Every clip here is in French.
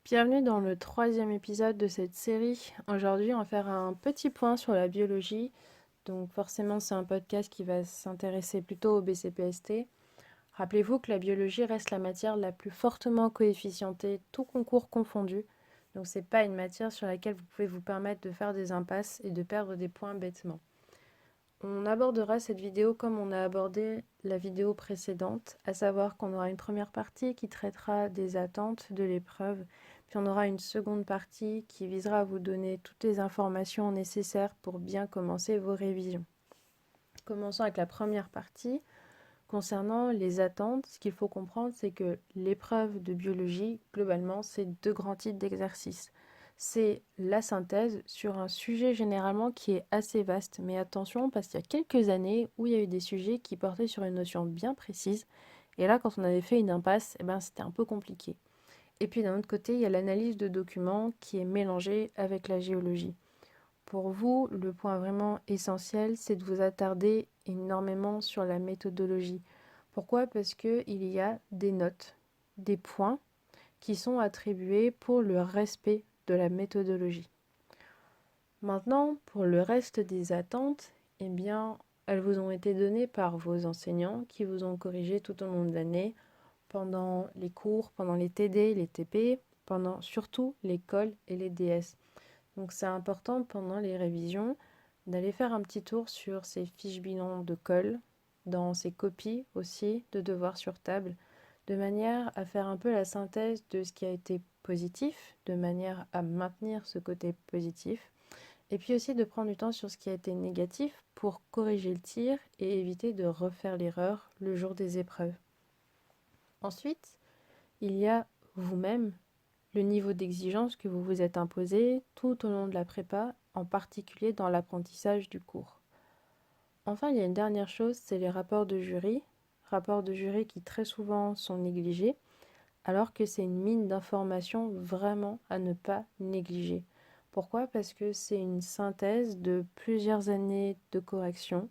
Bienvenue dans le troisième épisode de cette série. Aujourd'hui, on va faire un petit point sur la biologie. Donc forcément, c'est un podcast qui va s'intéresser plutôt au BCPST. Rappelez-vous que la biologie reste la matière la plus fortement coefficientée, tout concours confondu. Donc c'est pas une matière sur laquelle vous pouvez vous permettre de faire des impasses et de perdre des points bêtement. On abordera cette vidéo comme on a abordé la vidéo précédente, à savoir qu'on aura une première partie qui traitera des attentes de l'épreuve, puis on aura une seconde partie qui visera à vous donner toutes les informations nécessaires pour bien commencer vos révisions. Commençons avec la première partie. Concernant les attentes, ce qu'il faut comprendre, c'est que l'épreuve de biologie, globalement, c'est deux grands types d'exercices. C'est la synthèse sur un sujet généralement qui est assez vaste, mais attention parce qu'il y a quelques années où il y a eu des sujets qui portaient sur une notion bien précise, et là quand on avait fait une impasse, c'était un peu compliqué. Et puis d'un autre côté, il y a l'analyse de documents qui est mélangée avec la géologie. Pour vous, le point vraiment essentiel, c'est de vous attarder énormément sur la méthodologie. Pourquoi? Parce qu'il y a des notes, des points qui sont attribués pour le respect de la méthodologie. Maintenant, pour le reste des attentes, eh bien, elles vous ont été données par vos enseignants qui vous ont corrigé tout au long de l'année, pendant les cours, pendant les TD, les TP, pendant surtout l'école et les DS. Donc c'est important pendant les révisions d'aller faire un petit tour sur ces fiches bilan de colle, dans ces copies aussi de devoirs sur table, de manière à faire un peu la synthèse de ce qui a été positif, de manière à maintenir ce côté positif, et puis aussi de prendre du temps sur ce qui a été négatif pour corriger le tir et éviter de refaire l'erreur le jour des épreuves. Ensuite, il y a vous-même, le niveau d'exigence que vous vous êtes imposé tout au long de la prépa, en particulier dans l'apprentissage du cours. Enfin, il y a une dernière chose, c'est les rapports de jury qui très souvent sont négligés, alors que c'est une mine d'informations vraiment à ne pas négliger. Pourquoi? Parce que c'est une synthèse de plusieurs années de correction.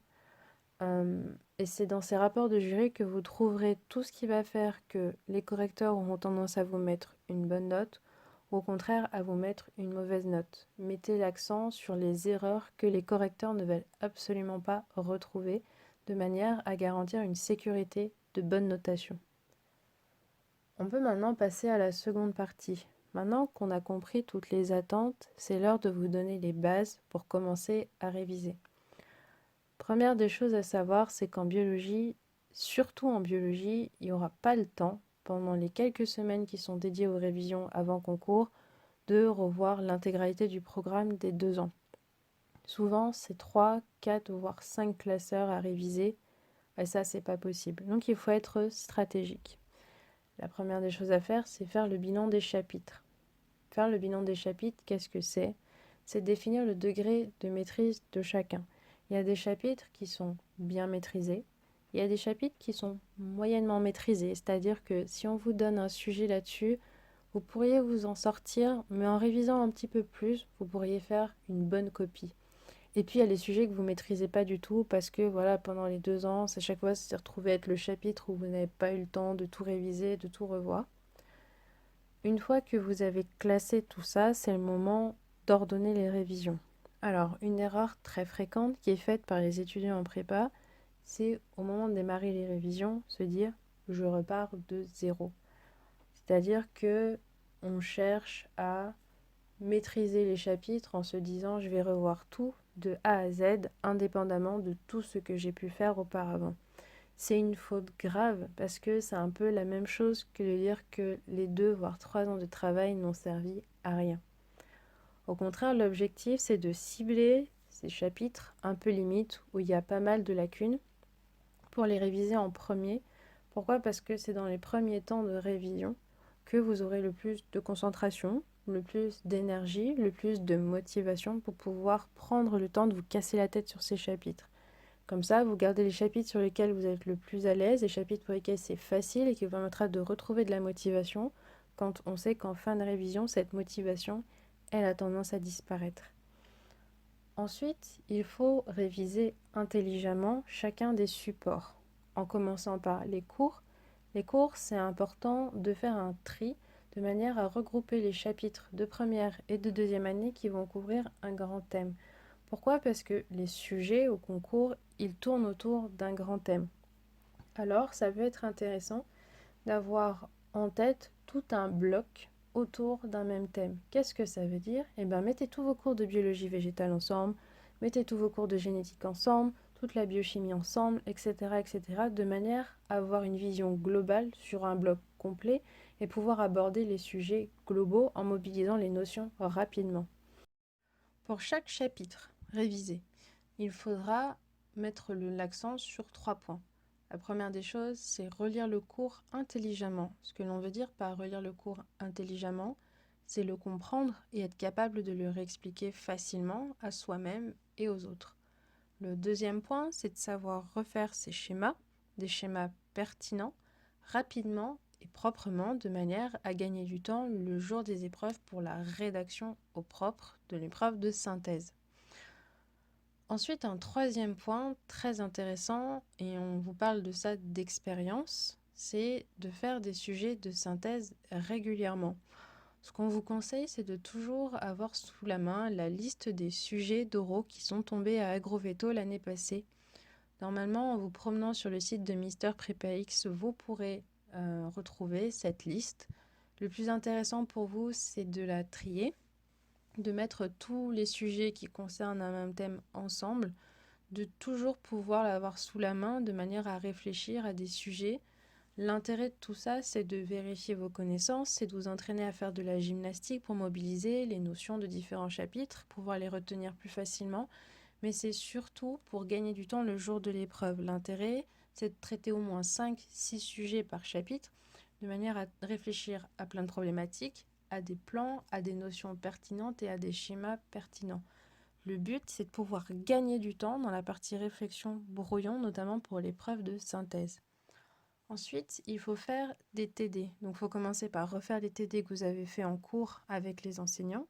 Euh, et c'est dans ces rapports de jury que vous trouverez tout ce qui va faire que les correcteurs auront tendance à vous mettre une bonne note ou au contraire à vous mettre une mauvaise note. Mettez l'accent sur les erreurs que les correcteurs ne veulent absolument pas retrouver de manière à garantir une sécurité de bonne notation. On peut maintenant passer à la seconde partie. Maintenant qu'on a compris toutes les attentes, c'est l'heure de vous donner les bases pour commencer à réviser. Première des choses à savoir, c'est qu'en biologie, surtout en biologie, il n'y aura pas le temps, pendant les quelques semaines qui sont dédiées aux révisions avant concours, de revoir l'intégralité du programme des 2 ans. Souvent, c'est 3, 4 voire 5 classeurs à réviser, et ça, c'est pas possible. Donc, il faut être stratégique. La première des choses à faire, c'est faire le bilan des chapitres. Faire le bilan des chapitres, qu'est-ce que c'est? C'est définir le degré de maîtrise de chacun. Il y a des chapitres qui sont bien maîtrisés, il y a des chapitres qui sont moyennement maîtrisés, c'est-à-dire que si on vous donne un sujet là-dessus, vous pourriez vous en sortir, mais en révisant un petit peu plus, vous pourriez faire une bonne copie. Et puis il y a les sujets que vous ne maîtrisez pas du tout parce que voilà, pendant les 2 ans, à chaque fois, c'est retrouvé être le chapitre où vous n'avez pas eu le temps de tout réviser, de tout revoir. Une fois que vous avez classé tout ça, c'est le moment d'ordonner les révisions. Alors, une erreur très fréquente qui est faite par les étudiants en prépa, c'est au moment de démarrer les révisions, se dire je repars de zéro. C'est-à-dire que on cherche à maîtriser les chapitres en se disant je vais revoir tout de A à Z indépendamment de tout ce que j'ai pu faire auparavant. C'est une faute grave parce que c'est un peu la même chose que de dire que les 2 voire 3 ans de travail n'ont servi à rien. Au contraire, l'objectif c'est de cibler ces chapitres un peu limites où il y a pas mal de lacunes pour les réviser en premier. Pourquoi? Parce que c'est dans les premiers temps de révision que vous aurez le plus de concentration, le plus d'énergie, le plus de motivation pour pouvoir prendre le temps de vous casser la tête sur ces chapitres. Comme ça, vous gardez les chapitres sur lesquels vous êtes le plus à l'aise, les chapitres pour lesquels c'est facile et qui vous permettra de retrouver de la motivation quand on sait qu'en fin de révision, cette motivation, elle a tendance à disparaître. Ensuite, il faut réviser intelligemment chacun des supports, en commençant par les cours. Les cours, c'est important de faire un tri de manière à regrouper les chapitres de première et de deuxième année qui vont couvrir un grand thème. Pourquoi? Parce que les sujets au concours, ils tournent autour d'un grand thème. Alors, ça peut être intéressant d'avoir en tête tout un bloc autour d'un même thème. Qu'est-ce que ça veut dire? Eh bien, mettez tous vos cours de biologie végétale ensemble, mettez tous vos cours de génétique ensemble, toute la biochimie ensemble, etc., etc., de manière à avoir une vision globale sur un bloc complet et pouvoir aborder les sujets globaux en mobilisant les notions rapidement. Pour chaque chapitre révisé, il faudra mettre l'accent sur 3 points. La première des choses, c'est relire le cours intelligemment. Ce que l'on veut dire par relire le cours intelligemment, c'est le comprendre et être capable de le réexpliquer facilement à soi-même et aux autres. Le deuxième point, c'est de savoir refaire ces schémas, des schémas pertinents, rapidement et proprement, de manière à gagner du temps le jour des épreuves pour la rédaction au propre de l'épreuve de synthèse. Ensuite, un troisième point très intéressant, et on vous parle de ça d'expérience, c'est de faire des sujets de synthèse régulièrement. Ce qu'on vous conseille, c'est de toujours avoir sous la main la liste des sujets d'oraux qui sont tombés à Agroveto l'année passée. Normalement, en vous promenant sur le site de Mister PrépaX, vous pourrez retrouver cette liste. Le plus intéressant pour vous, c'est de la trier, de mettre tous les sujets qui concernent un même thème ensemble, de toujours pouvoir l'avoir sous la main de manière à réfléchir à des sujets. L'intérêt de tout ça, c'est de vérifier vos connaissances, c'est de vous entraîner à faire de la gymnastique pour mobiliser les notions de différents chapitres, pouvoir les retenir plus facilement, mais c'est surtout pour gagner du temps le jour de l'épreuve. L'intérêt, c'est de traiter au moins 5-6 sujets par chapitre, de manière à réfléchir à plein de problématiques, à des plans, à des notions pertinentes et à des schémas pertinents. Le but, c'est de pouvoir gagner du temps dans la partie réflexion brouillon, notamment pour l'épreuve de synthèse. Ensuite, il faut faire des TD. Donc, il faut commencer par refaire les TD que vous avez fait en cours avec les enseignants,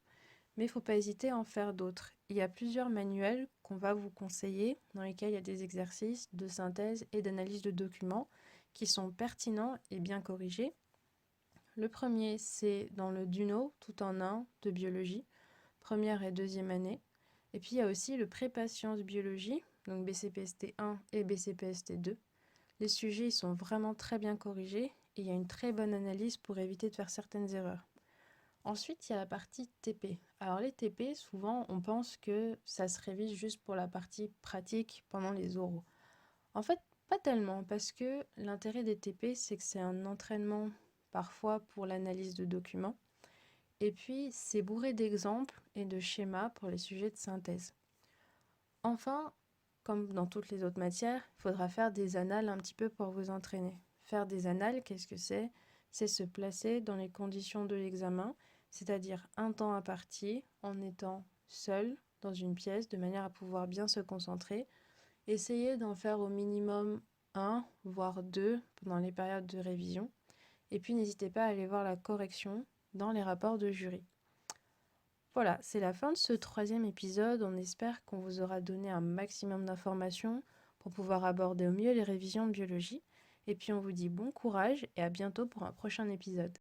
mais il ne faut pas hésiter à en faire d'autres. Il y a plusieurs manuels qu'on va vous conseiller, dans lesquels il y a des exercices de synthèse et d'analyse de documents qui sont pertinents et bien corrigés. Le premier, c'est dans le Duno, tout en un, de biologie, première et deuxième année. Et puis il y a aussi le prépa sciences biologie, donc BCPST 1 et BCPST 2. Les sujets ils sont vraiment très bien corrigés et il y a une très bonne analyse pour éviter de faire certaines erreurs. Ensuite, il y a la partie TP. Alors les TP, souvent on pense que ça se révise juste pour la partie pratique pendant les oraux. En fait, pas tellement, parce que l'intérêt des TP, c'est que c'est un entraînement parfois pour l'analyse de documents. Et puis, c'est bourré d'exemples et de schémas pour les sujets de synthèse. Enfin, comme dans toutes les autres matières, il faudra faire des annales un petit peu pour vous entraîner. Faire des annales, qu'est-ce que c'est? C'est se placer dans les conditions de l'examen, c'est-à-dire un temps imparti, en étant seul dans une pièce, de manière à pouvoir bien se concentrer. Essayez d'en faire au minimum 1, voire 2 pendant les périodes de révision. Et puis n'hésitez pas à aller voir la correction dans les rapports de jury. Voilà, c'est la fin de ce 3e épisode. On espère qu'on vous aura donné un maximum d'informations pour pouvoir aborder au mieux les révisions de biologie. Et puis on vous dit bon courage et à bientôt pour un prochain épisode.